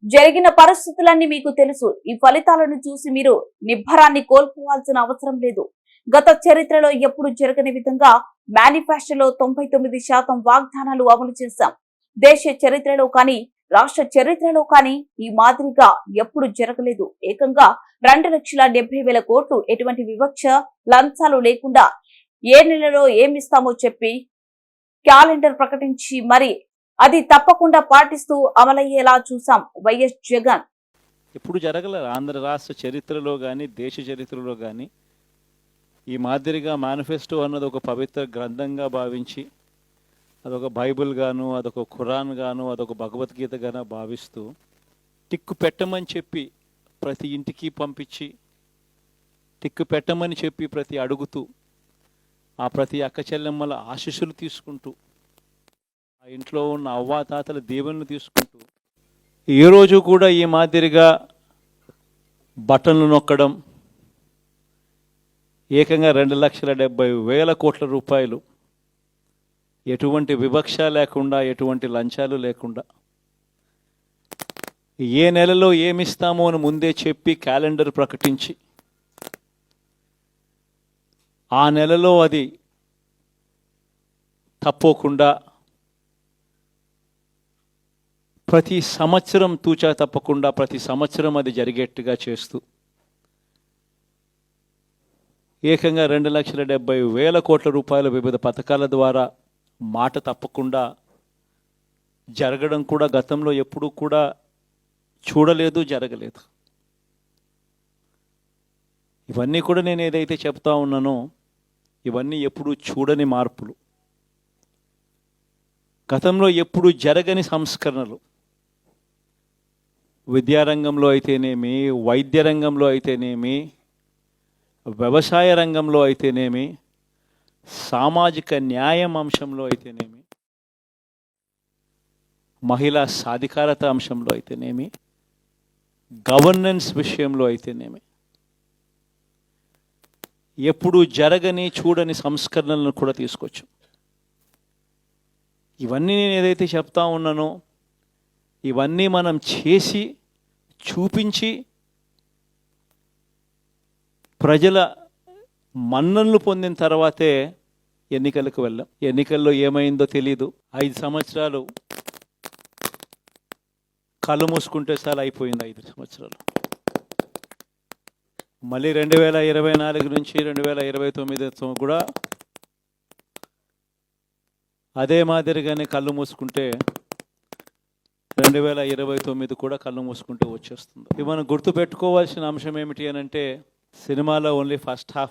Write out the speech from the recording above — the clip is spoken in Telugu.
జరిగిన పరిస్థితులన్నీ మీకు తెలుసు. ఈ ఫలితాలను చూసి మీరు నిబ్బరాన్ని కోల్పోవాల్సిన అవసరం లేదు. గత చరిత్రలో ఎప్పుడు జరగని విధంగా మేనిఫెస్టోలో 99% వాగ్దానాలు అమలు చేశాం. దేశ చరిత్రలో కానీ రాష్ట్ర చరిత్రలో కానీ ఈ మాదిరిగా ఎప్పుడు జరగలేదు. ఏకంగా 2,70,000 కోట్లు ఎటువంటి వివక్ష లంచాలు లేకుండా ఏ నెలలో ఏమిస్తామో చెప్పి క్యాలెండర్ ప్రకటించి మరి అది తప్పకుండా పాటిస్తూ అమలయ్యేలా చూసాం వైఎస్ జగన్. ఎప్పుడు జరగలేదు ఆంధ్ర రాష్ట్ర చరిత్రలో కానీ దేశ చరిత్రలో కానీ ఈ మాదిరిగా మేనిఫెస్టో అన్నది ఒక పవిత్ర గ్రంథంగా భావించి అదొక బైబిల్ గాను, అదొక ఖురాన్ గాను, అదొక భగవద్గీత గాను భావిస్తూ టిక్కు పెట్టమని చెప్పి ప్రతి ఇంటికి పంపించి టిక్కు పెట్టమని చెప్పి ప్రతి అడుగుతూ ఆ ప్రతి అక్క చెల్లెమ్మల ఆశీస్సులు తీసుకుంటూ ఆ ఇంట్లో ఉన్న అవ్వాతాతల దీవెనలు తీసుకుంటూ ఏ రోజు కూడా ఈ మాదిరిగా బటన్లు నొక్కడం, ఏకంగా 2,70,000 కోట్ల రూపాయలు ఎటువంటి వివక్ష లేకుండా, ఎటువంటి లంచాలు లేకుండా ఏ నెలలో ఏమిస్తామో అని ముందే చెప్పి క్యాలెండర్ ప్రకటించి ఆ నెలలో అది తప్పకుండా ప్రతి సంవత్సరం తూచా తప్పకుండా ప్రతి సంవత్సరం అది జరిగేట్టుగా చేస్తూ ఏకంగా 2,70,000 కోట్ల రూపాయల వివిధ పథకాల ద్వారా మాట తప్పకుండా జరగడం కూడా గతంలో ఎప్పుడూ కూడా చూడలేదు, జరగలేదు. ఇవన్నీ కూడా నేను ఏదైతే చెప్తా ఉన్నానో ఇవన్నీ ఎప్పుడూ చూడని మార్పులు, గతంలో ఎప్పుడు జరగని సంస్కరణలు. విద్యారంగంలో అయితేనేమి, వైద్య రంగంలో అయితేనేమి, వ్యవసాయ రంగంలో అయితేనేమి, సామాజిక న్యాయం అంశంలో అయితేనేమి, మహిళా సాధికారత అంశంలో అయితేనేమి, గవర్నెన్స్ విషయంలో అయితేనేమి ఎప్పుడు జరగని చూడని సంస్కరణలను కూడా తీసుకొచ్చాం. ఇవన్నీ నేను ఏదైతే చెప్తా ఉన్నానో ఇవన్నీ మనం చేసి చూపించి ప్రజల మన్ననలు పొందిన తర్వాతే ఎన్నికలకు వెళ్ళాం. ఎన్నికల్లో ఏమైందో తెలీదు. 5 సంవత్సరాలు కళ్ళు మూసుకుంటే చాలా అయిపోయింది. 5 సంవత్సరాలు మళ్ళీ 2024 నుంచి 2029 కూడా అదే మాదిరిగానే కళ్ళు మూసుకుంటే 2029 కూడా కళ్ళు మూసుకుంటే వచ్చేస్తుంది. ఇవి మనం గుర్తుపెట్టుకోవాల్సిన అంశం ఏమిటి అని అంటే సినిమాలో ఓన్లీ ఫస్ట్ హాఫ్